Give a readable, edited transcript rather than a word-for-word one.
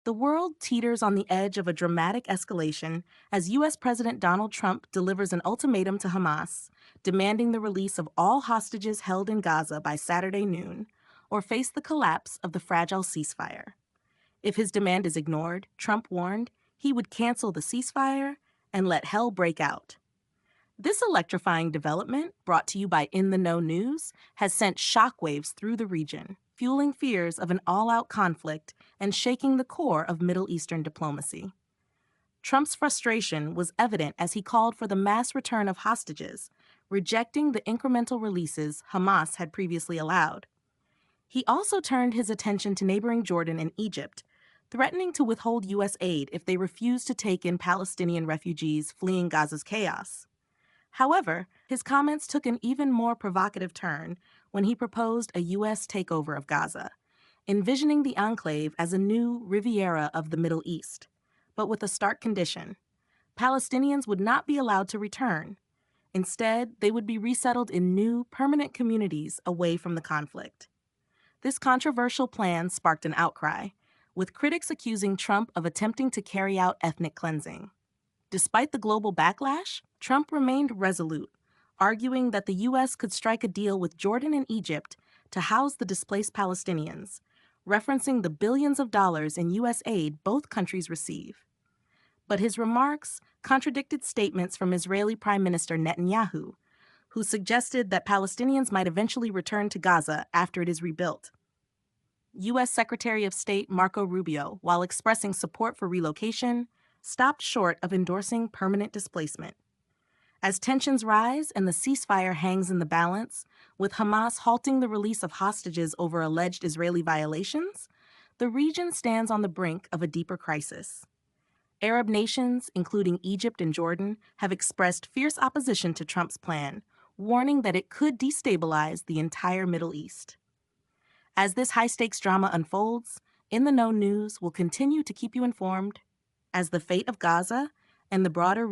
The world teeters on the edge of a dramatic escalation as U.S. President Donald Trump delivers an ultimatum to Hamas, demanding the release of all hostages held in Gaza by Saturday noon, or face the collapse of the fragile ceasefire. If his demand is ignored, Trump warned he would cancel the ceasefire and let hell break out. This electrifying development, brought to you by In the Know News, has sent shockwaves through the region, fueling fears of an all-out conflict and shaking the core of Middle Eastern diplomacy. Trump's frustration was evident as he called for the mass return of hostages, rejecting the incremental releases Hamas had previously allowed. He also turned his attention to neighboring Jordan and Egypt, threatening to withhold U.S. aid if they refused to take in Palestinian refugees fleeing Gaza's chaos. However, his comments took an even more provocative turn when he proposed a U.S. takeover of Gaza, envisioning the enclave as a new Riviera of the Middle East, but with a stark condition. Palestinians would not be allowed to return. Instead, they would be resettled in new, permanent communities away from the conflict. This controversial plan sparked an outcry, with critics accusing Trump of attempting to carry out ethnic cleansing. Despite the global backlash, Trump remained resolute, arguing that the U.S. could strike a deal with Jordan and Egypt to house the displaced Palestinians, referencing the billions of dollars in U.S. aid both countries receive. But his remarks contradicted statements from Israeli Prime Minister Netanyahu, who suggested that Palestinians might eventually return to Gaza after it is rebuilt. U.S. Secretary of State Marco Rubio, while expressing support for relocation, stopped short of endorsing permanent displacement. As tensions rise and the ceasefire hangs in the balance, with Hamas halting the release of hostages over alleged Israeli violations, the region stands on the brink of a deeper crisis. Arab nations, including Egypt and Jordan, have expressed fierce opposition to Trump's plan, warning that it could destabilize the entire Middle East. As this high-stakes drama unfolds, In the Know News will continue to keep you informed as the fate of Gaza and the broader